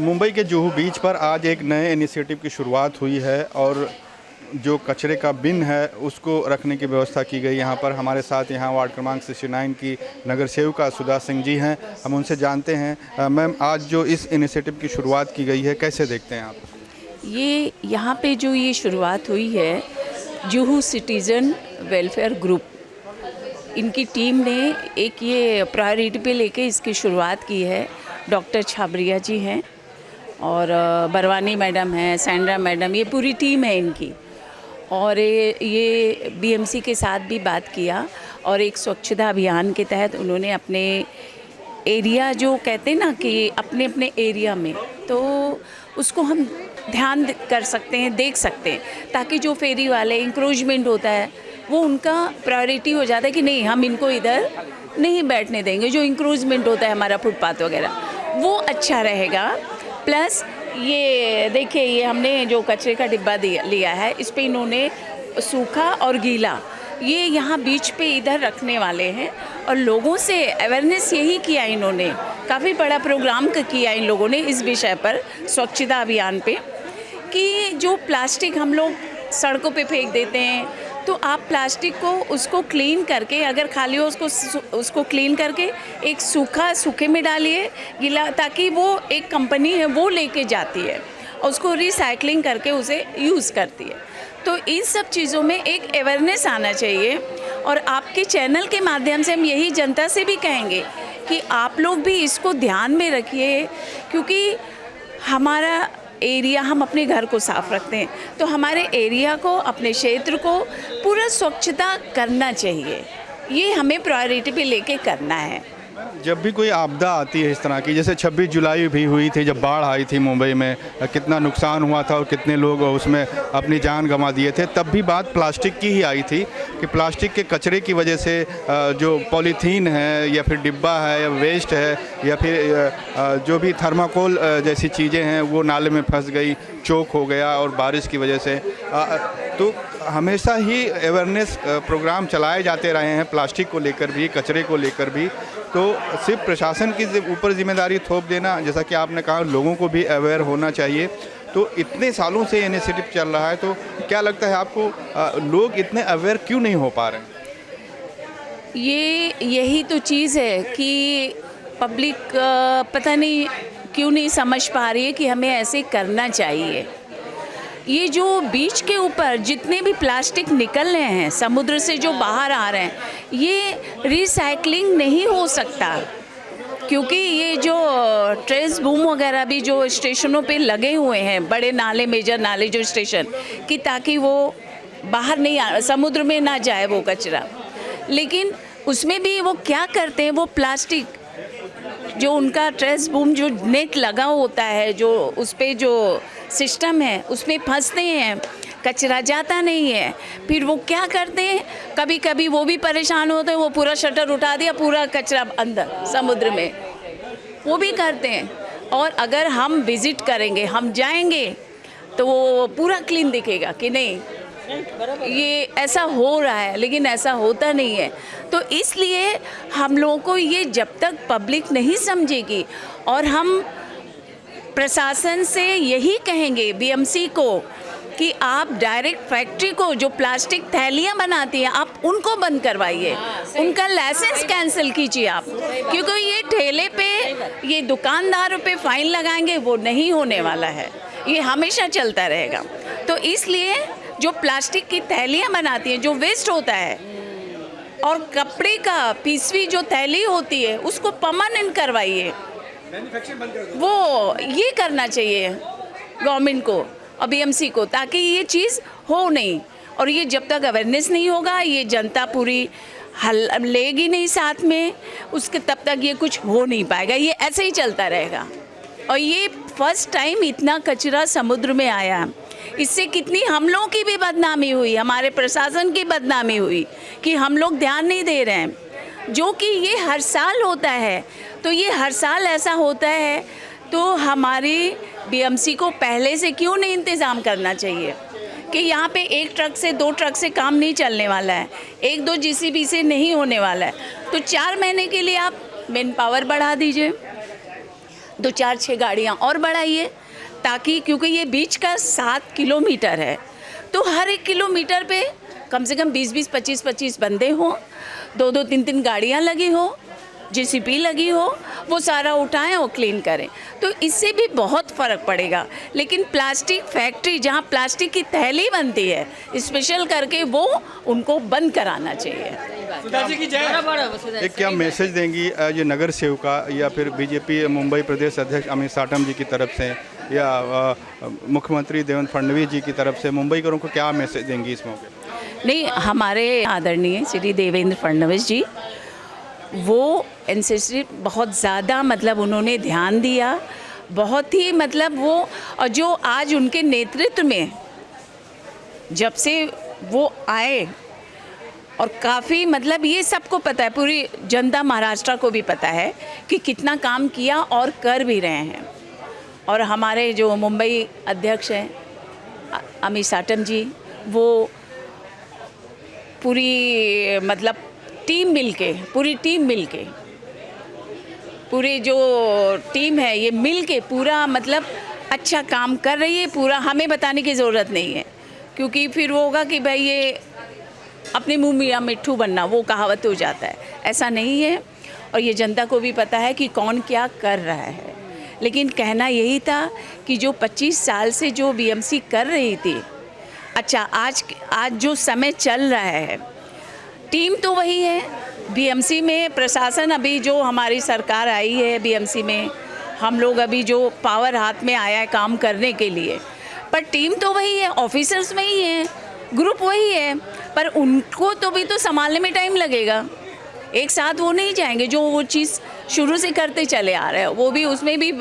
मुंबई के जुहू बीच पर आज एक नए इनिशिएटिव की शुरुआत हुई है और जो कचरे का बिन है उसको रखने की व्यवस्था की गई। यहाँ पर हमारे साथ यहाँ वार्ड क्रमांक 69 की नगर सेविका सुधा सिंह जी हैं, हम उनसे जानते हैं। मैम, आज जो इस इनिशिएटिव की शुरुआत की गई है कैसे देखते हैं आप? ये यहाँ पे जो ये शुरुआत हुई है जुहू सिटीज़न वेलफेयर ग्रुप, इनकी टीम ने एक ये प्रायोरिटी पे लेके इसकी शुरुआत की है। डॉक्टर छाबरिया जी हैं और बरवानी मैडम हैं, सैंड्रा मैडम, ये पूरी टीम है इनकी। और ये बीएमसी के साथ भी बात किया और एक स्वच्छता अभियान के तहत उन्होंने अपने एरिया, जो कहते हैं ना कि अपने अपने एरिया में, तो उसको हम ध्यान कर सकते हैं, देख सकते हैं, ताकि जो फेरी वाले इंक्रोचमेंट होता है वो उनका प्रायोरिटी हो जाता है कि नहीं, हम इनको इधर नहीं बैठने देंगे। जो इंक्रोचमेंट होता है हमारा फुटपाथ वगैरह, वो अच्छा रहेगा। प्लस ये देखिए, ये हमने जो कचरे का डिब्बा लिया है, इस पे इन्होंने सूखा और गीला ये यहाँ बीच पे इधर रखने वाले हैं और लोगों से अवेयरनेस यही किया इन्होंने। काफ़ी बड़ा प्रोग्राम किया इन लोगों ने इस विषय पर, स्वच्छता अभियान पे, कि जो प्लास्टिक हम लोग सड़कों पे फेंक देते हैं, तो आप प्लास्टिक को उसको क्लीन करके, अगर खाली हो उसको क्लीन करके एक सूखे में डालिए, गीला, ताकि वो एक कंपनी है वो लेके जाती है और उसको रिसाइकलिंग करके उसे यूज़ करती है। तो इन सब चीज़ों में एक अवेयरनेस आना चाहिए और आपके चैनल के माध्यम से हम यही जनता से भी कहेंगे कि आप लोग भी इसको ध्यान में रखिए, क्योंकि हमारा एरिया, हम अपने घर को साफ रखते हैं तो हमारे एरिया को, अपने क्षेत्र को पूरा स्वच्छता करना चाहिए। ये हमें प्रायोरिटी पे लेके करना है। जब भी कोई आपदा आती है इस तरह की, जैसे 26 जुलाई भी हुई थी जब बाढ़ आई थी मुंबई में, कितना नुकसान हुआ था और कितने लोग उसमें अपनी जान गंवा दिए थे, तब भी बात प्लास्टिक की ही आई थी कि प्लास्टिक के कचरे की वजह से जो पॉलीथीन है या फिर डिब्बा है या वेस्ट है या फिर जो भी थर्माकोल जैसी चीज़ें हैं वो नाले में फंस गई, चोक हो गया और बारिश की वजह से। तो हमेशा ही अवेयरनेस प्रोग्राम चलाए जाते रहे हैं प्लास्टिक को लेकर भी, कचरे को लेकर भी। तो सिर्फ प्रशासन की ऊपर जिम्मेदारी थोप देना, जैसा कि आपने कहा, लोगों को भी अवेयर होना चाहिए। तो इतने सालों से इनिशिएटिव चल रहा है, तो क्या लगता है आपको, लोग इतने अवेयर क्यों नहीं हो पा रहे हैं? यही तो चीज़ है कि पब्लिक पता नहीं क्यों नहीं समझ पा रही है कि हमें ऐसे करना चाहिए। ये जो बीच के ऊपर जितने भी प्लास्टिक निकल रहे हैं, समुद्र से जो बाहर आ रहे हैं, ये रिसाइकलिंग नहीं हो सकता, क्योंकि ये जो ट्रेस बूम वगैरह भी जो स्टेशनों पे लगे हुए हैं, बड़े नाले, मेजर नाले जो स्टेशन, कि ताकि वो बाहर नहीं समुद्र में ना जाए वो कचरा। लेकिन उसमें भी वो क्या करते हैं, वो प्लास्टिक जो उनका ट्रेस बूम जो नेट लगा होता है, जो उस पर जो सिस्टम है, उसमें फंसते हैं, कचरा जाता नहीं है। फिर वो क्या करते हैं, कभी कभी वो भी परेशान होते हैं, वो पूरा शटर उठा दिया, पूरा कचरा अंदर समुद्र में, वो भी करते हैं। और अगर हम विज़िट करेंगे, हम जाएंगे, तो वो पूरा क्लीन दिखेगा कि नहीं, ये ऐसा हो रहा है, लेकिन ऐसा होता नहीं है। तो इसलिए हम लोगों को ये, जब तक पब्लिक नहीं समझेगी, और हम प्रशासन से यही कहेंगे, बीएमसी को, कि आप डायरेक्ट फैक्ट्री को जो प्लास्टिक थैलियाँ बनाती हैं, आप उनको बंद करवाइए, उनका लाइसेंस कैंसिल कीजिए आप, क्योंकि ये ठेले पे, ये दुकानदारों पे फाइन लगाएंगे, वो नहीं होने वाला है, ये हमेशा चलता रहेगा। तो इसलिए जो प्लास्टिक की थैलियाँ बनाती हैं, जो वेस्ट होता है, और कपड़े का पीसवी जो थैली होती है, उसको परमानेंट करवाइए। वो ये करना चाहिए गवर्नमेंट को और बीएमसी को, ताकि ये चीज़ हो नहीं। और ये जब तक अवेयरनेस नहीं होगा, ये जनता पूरी हल लेगी नहीं साथ में, उसके तब तक ये कुछ हो नहीं पाएगा, ये ऐसे ही चलता रहेगा। और ये फर्स्ट टाइम इतना कचरा समुद्र में आया, इससे कितनी हम लोगों की भी बदनामी हुई, हमारे प्रशासन की बदनामी हुई कि हम लोग ध्यान नहीं दे रहे हैं, जो कि ये हर साल होता है। तो ये हर साल ऐसा होता है, तो हमारी बीएमसी को पहले से क्यों नहीं इंतज़ाम करना चाहिए कि यहाँ पे एक ट्रक से, 2 ट्रक से काम नहीं चलने वाला है, 1-2 जीसीबी से नहीं होने वाला है। तो 4 महीने के लिए आप मैन पावर बढ़ा दीजिए, 2-4-6 गाड़ियाँ और बढ़ाइए, ताकि क्योंकि ये बीच का 7 किलोमीटर है, तो हर एक किलोमीटर पे कम से कम 20-20, 25-25 बंदे हों, 2-2, 3-3 गाड़ियाँ लगी हो, जेसीबी लगी हो, वो सारा उठाएं और क्लीन करें, तो इससे भी बहुत फ़र्क पड़ेगा। लेकिन प्लास्टिक फैक्ट्री जहाँ प्लास्टिक की थैली बनती है स्पेशल करके, वो उनको बंद कराना चाहिए। एक क्या मैसेज देंगी ये नगर सेविका या फिर बीजेपी मुंबई प्रदेश अध्यक्ष अमित साटम जी की तरफ से या मुख्यमंत्री देवेंद्र फडणवीस जी की तरफ से मुंबईकरों को क्या मैसेज देंगी इस मौके पर? नहीं, हमारे आदरणीय श्री देवेंद्र फडणवीस जी, वो एनसीसी बहुत ज़्यादा मतलब उन्होंने ध्यान दिया, बहुत ही मतलब वो, और जो आज उनके नेतृत्व में जब से वो आए, और काफ़ी मतलब ये सबको पता है, पूरी जनता महाराष्ट्र को भी पता है कि कितना काम किया और कर भी रहे हैं। और हमारे जो मुंबई अध्यक्ष हैं अमित साटम जी, वो पूरी मतलब पूरी टीम मिलके पूरी जो टीम है ये मिलके पूरा मतलब अच्छा काम कर रही है। पूरा हमें बताने की ज़रूरत नहीं है, क्योंकि फिर वो होगा कि भाई ये अपने मुंह में मिट्ठू बनना, वो कहावत हो जाता है, ऐसा नहीं है। और ये जनता को भी पता है कि कौन क्या कर रहा है। लेकिन कहना यही था कि जो 25 साल से जो बीएमसी कर रही थी, अच्छा आज जो समय चल रहा है, टीम तो वही है बीएमसी में, प्रशासन अभी जो हमारी सरकार आई है बीएमसी में, हम लोग अभी जो पावर हाथ में आया है काम करने के लिए, पर टीम तो वही है, ऑफिसर्स वही हैं, ग्रुप वही है, पर उनको तो भी तो संभालने में टाइम लगेगा। एक साथ वो नहीं जाएंगे, जो वो चीज़ शुरू से करते चले आ रहे हैं, वो भी उसमें भी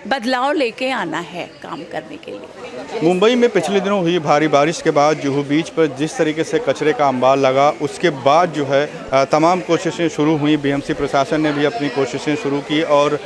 बदलाव लेके आना है काम करने के लिए। मुंबई में पिछले दिनों हुई भारी बारिश के बाद जुहू बीच पर जिस तरीके से कचरे का अंबार लगा, उसके बाद जो है तमाम कोशिशें शुरू हुई। बीएमसी प्रशासन ने भी अपनी कोशिशें शुरू की और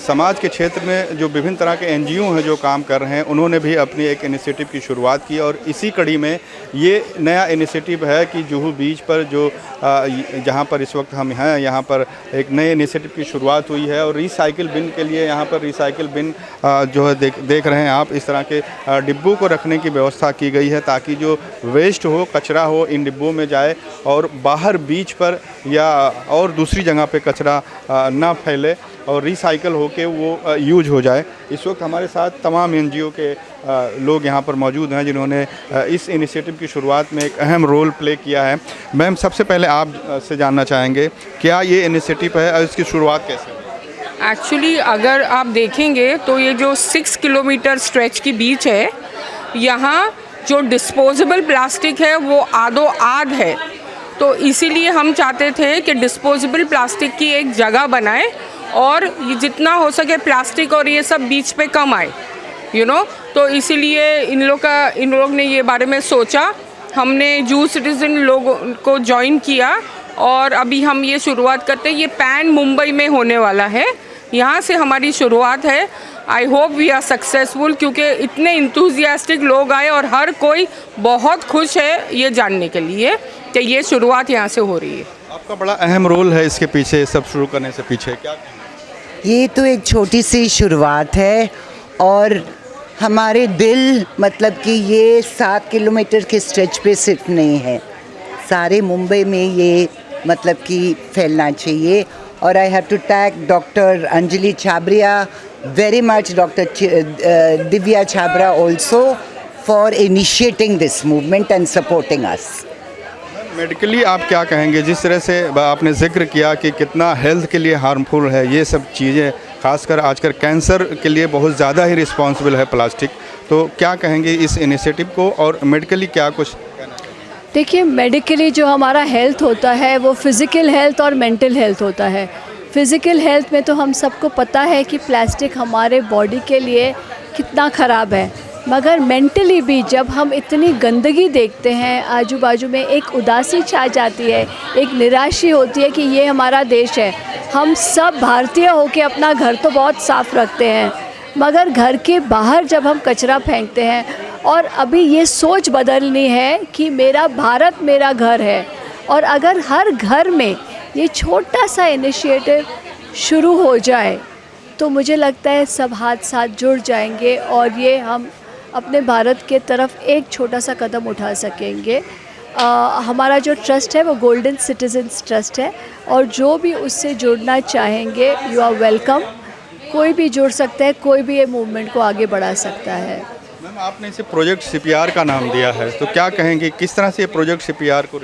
समाज के क्षेत्र में जो विभिन्न तरह के एनजीओ हैं जो काम कर रहे हैं, उन्होंने भी अपनी एक इनिशिएटिव की शुरुआत की। और इसी कड़ी में ये नया इनिशिएटिव है कि जुहू बीच पर जो जहाँ पर इस वक्त हम हैं, यहाँ पर एक नए इनिशिएटिव की शुरुआत हुई है। और रिसाइकिल बिन के लिए यहाँ पर रिसाइकिल बिन जो है देख रहे हैं आप, इस तरह के डिब्बों को रखने की व्यवस्था की गई है, ताकि जो वेस्ट हो, कचरा हो, इन डिब्बों में जाए और बाहर बीच पर या और दूसरी जगह पे कचरा ना फैले और रिसाइकल होके वो यूज हो जाए। इस वक्त हमारे साथ तमाम एनजीओ के लोग यहाँ पर मौजूद हैं, जिन्होंने इस इनिशिएटिव की शुरुआत में एक अहम रोल प्ले किया है। मैम, सबसे पहले आप से जानना चाहेंगे, क्या ये इनिशिएटिव है और इसकी शुरुआत कैसे हुई? एक्चुअली अगर आप देखेंगे तो ये जो 6 किलोमीटर स्ट्रेच की बीच है, यहाँ जो डिस्पोजेबल प्लास्टिक है वो आध है, तो इसीलिए हम चाहते थे कि डिस्पोजेबल प्लास्टिक की एक जगह बनाएं और ये जितना हो सके प्लास्टिक और ये सब बीच पे कम आए, तो इसीलिए इन लोग ने ये बारे में सोचा। हमने जुहू सिटीज़न लोगों को ज्वाइन किया और अभी हम ये शुरुआत करते हैं। ये पैन मुंबई में होने वाला है, यहाँ से हमारी शुरुआत है। I hope we are successful, क्योंकि इतने इंथुजियास्टिक लोग आए और हर कोई बहुत खुश है ये जानने के लिए कि ये शुरुआत यहाँ से हो रही है। आपका बड़ा अहम रोल है इसके पीछे, सब शुरू करने से पीछे क्या? ये तो एक छोटी सी शुरुआत है और हमारे दिल मतलब कि ये 7 किलोमीटर के स्ट्रेच पे सिर्फ नहीं है, सारे मुंबई में ये मतलब कि फैलना चाहिए। और I have to thank doctor Anjali Chhabria very much, Dr. Divya Chhabra also, for initiating this movement and supporting us. Medically आप क्या कहेंगे, जिस तरह से आपने जिक्र किया कि कितना हेल्थ के लिए हार्मफुल है ये सब चीज़ें, खासकर आजकल कैंसर के लिए बहुत ज़्यादा ही रिस्पॉन्सिबल है प्लास्टिक, तो क्या कहेंगे इस इनिशिएटिव को और मेडिकली क्या कुछ? देखिए, मेडिकली जो हमारा हेल्थ होता है वो फिज़िकल हेल्थ और मेंटल हेल्थ होता है। फ़िज़िकल हेल्थ में तो हम सबको पता है कि प्लास्टिक हमारे बॉडी के लिए कितना ख़राब है, मगर मेंटली भी जब हम इतनी गंदगी देखते हैं आजू बाजू में, एक उदासी छा जाती है, एक निराशा होती है कि ये हमारा देश है। हम सब भारतीय होकर अपना घर तो बहुत साफ़ रखते हैं, मगर घर के बाहर जब हम कचरा फेंकते हैं, और अभी ये सोच बदलनी है कि मेरा भारत मेरा घर है। और अगर हर घर में ये छोटा सा इनिशिएटिव शुरू हो जाए तो मुझे लगता है सब हाथ साथ जुड़ जाएंगे और ये हम अपने भारत के तरफ एक छोटा सा कदम उठा सकेंगे। हमारा जो ट्रस्ट है वो गोल्डन सिटीजन्स ट्रस्ट है और जो भी उससे जुड़ना चाहेंगे यू आर वेलकम। कोई भी जुड़ सकता है, कोई भी ये मूवमेंट को आगे बढ़ा सकता है। मैम, आपने इसे प्रोजेक्ट CPR का नाम दिया है, तो क्या कहेंगे किस तरह से ये प्रोजेक्ट CPR को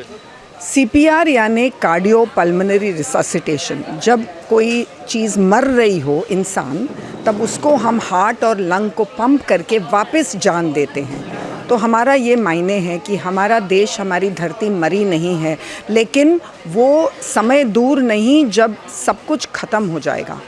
CPR यानी कार्डियो पल्मोनरी रिससिटेशन। जब कोई चीज़ मर रही हो इंसान, तब उसको हम हार्ट और लंग को पंप करके वापस जान देते हैं। तो हमारा ये मायने है कि हमारा देश, हमारी धरती मरी नहीं है, लेकिन वो समय दूर नहीं जब सब कुछ ख़त्म हो जाएगा।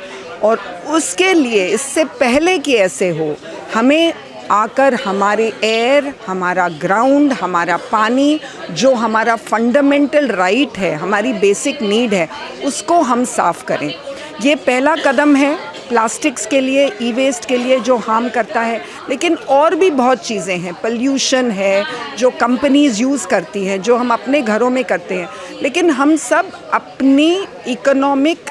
और उसके लिए इससे पहले कि ऐसे हो, हमें आकर हमारे एयर, हमारा ग्राउंड, हमारा पानी, जो हमारा फंडामेंटल राइट है, हमारी बेसिक नीड है, उसको हम साफ़ करें। ये पहला कदम है प्लास्टिक्स के लिए, ई वेस्ट के लिए जो हार्म करता है, लेकिन और भी बहुत चीज़ें हैं। पोल्यूशन है जो कंपनीज़ यूज़ करती हैं, जो हम अपने घरों में करते हैं, लेकिन हम सब अपनी इकोनॉमिक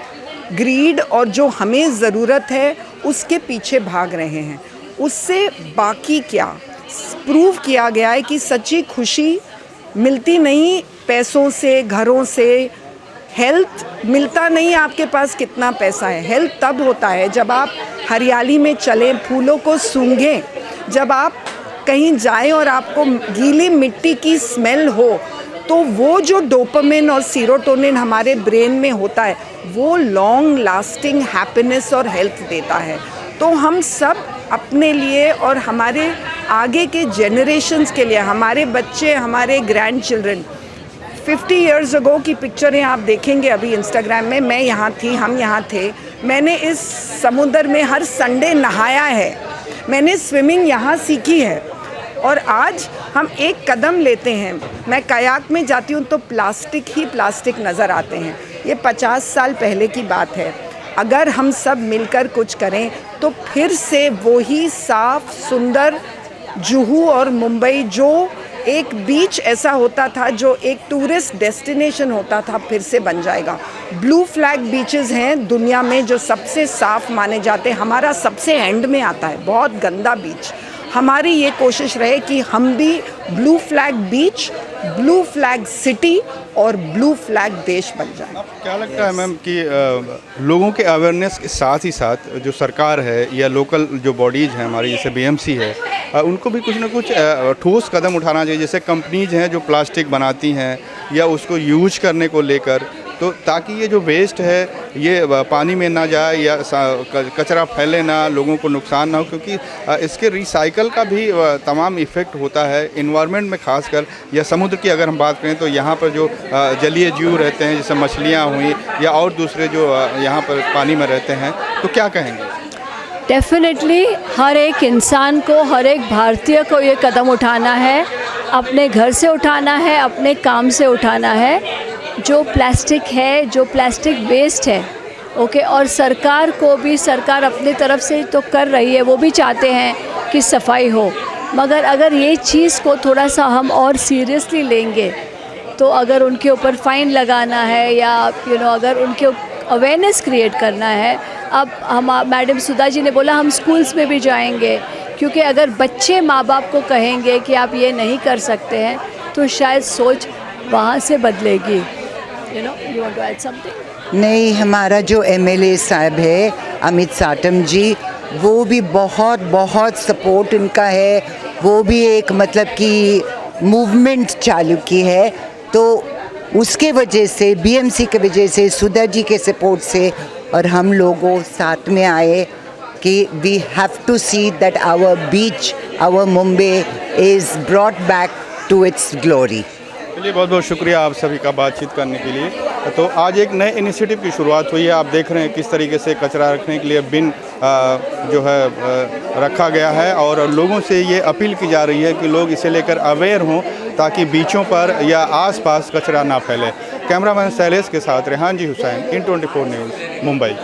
ग्रीड और जो हमें ज़रूरत है उसके पीछे भाग रहे हैं। उससे बाकी क्या प्रूव किया गया है कि सच्ची खुशी मिलती नहीं पैसों से, घरों से। हेल्थ मिलता नहीं आपके पास कितना पैसा है। हेल्थ तब होता है जब आप हरियाली में चलें, फूलों को सूंघें, जब आप कहीं जाएं और आपको गीली मिट्टी की स्मेल हो, तो वो जो डोपामिन और सीरोटोनिन हमारे ब्रेन में होता है, वो लॉन्ग लास्टिंग हैप्पीनेस और हेल्थ देता है। तो हम सब अपने लिए और हमारे आगे के जनरेशन्स के लिए, हमारे बच्चे, हमारे ग्रैंड चिल्ड्रन, 50 इयर्स अगो की पिक्चरें आप देखेंगे अभी इंस्टाग्राम में। मैं यहाँ थी, हम यहाँ थे, मैंने इस समुद्र में हर संडे नहाया है, मैंने स्विमिंग यहाँ सीखी है। और आज हम एक कदम लेते हैं। मैं कयाक में जाती हूँ तो प्लास्टिक ही प्लास्टिक नज़र आते हैं। ये 50 साल पहले की बात है। अगर हम सब मिलकर कुछ करें तो फिर से वही साफ सुंदर जुहू और मुंबई, जो एक बीच ऐसा होता था, जो एक टूरिस्ट डेस्टिनेशन होता था, फिर से बन जाएगा। ब्लू फ्लैग बीचेस हैं दुनिया में जो सबसे साफ़ माने जाते हैं। हमारा सबसे एंड में आता है बहुत गंदा बीच। हमारी ये कोशिश रहे कि हम भी blue flag beach, blue flag city और ब्लू फ्लैग देश बन जाए। क्या लगता है मैम कि लोगों के अवेयरनेस के साथ ही साथ जो सरकार है या लोकल जो बॉडीज़ हैं हमारी, जैसे BMC है, उनको भी कुछ ना कुछ ठोस कदम उठाना चाहिए। जैसे कंपनीज हैं जो प्लास्टिक बनाती हैं या उसको यूज करने को लेकर, तो ताकि ये जो वेस्ट है ये पानी में ना जाए या कचरा फैले ना, लोगों को नुकसान ना हो, क्योंकि इसके रिसाइकल का भी तमाम इफ़ेक्ट होता है इन्वायरमेंट में खासकर। या समुद्र की अगर हम बात करें तो यहाँ पर जो जलीय जीव रहते हैं, जैसे मछलियाँ हुई या और दूसरे जो यहाँ पर पानी में रहते हैं, तो क्या कहेंगे? डेफिनेटली हर एक इंसान को, हर एक भारतीय को ये कदम उठाना है, अपने घर से उठाना है, अपने काम से उठाना है। जो प्लास्टिक है, जो प्लास्टिक वेस्ट है, ओके, और सरकार को भी, सरकार अपनी तरफ से तो कर रही है, वो भी चाहते हैं कि सफाई हो, मगर अगर ये चीज़ को थोड़ा सा हम और सीरियसली लेंगे तो अगर उनके ऊपर फ़ाइन लगाना है या अगर उनके अवेयरनेस क्रिएट करना है। अब हम, मैडम सुधा जी ने बोला, हम स्कूल्स में भी जाएंगे, क्योंकि अगर बच्चे माँ बाप को कहेंगे कि आप ये नहीं कर सकते हैं तो शायद सोच वहाँ से बदलेगी। You want to add something? नहीं, हमारा जो MLA साहब है अमित साटम जी, वो भी बहुत बहुत सपोर्ट उनका है। वो भी एक मतलब कि मूवमेंट चालू की है, तो उसके वजह से, BMC के वजह से, सुधा जी के सपोर्ट से, और हम लोगों साथ में आए कि we have to see that our beach, our Mumbai is brought back to its glory. चलिए, बहुत बहुत शुक्रिया आप सभी का बातचीत करने के लिए। तो आज एक नए इनिशिएटिव की शुरुआत हुई है। आप देख रहे हैं किस तरीके से कचरा रखने के लिए बिन जो है रखा गया है, और लोगों से ये अपील की जा रही है कि लोग इसे लेकर अवेयर हों ताकि बीचों पर या आसपास कचरा ना फैले। कैमरामैन शैलेश के साथ रेहान जी हुसैन, IN24 न्यूज़, मुंबई।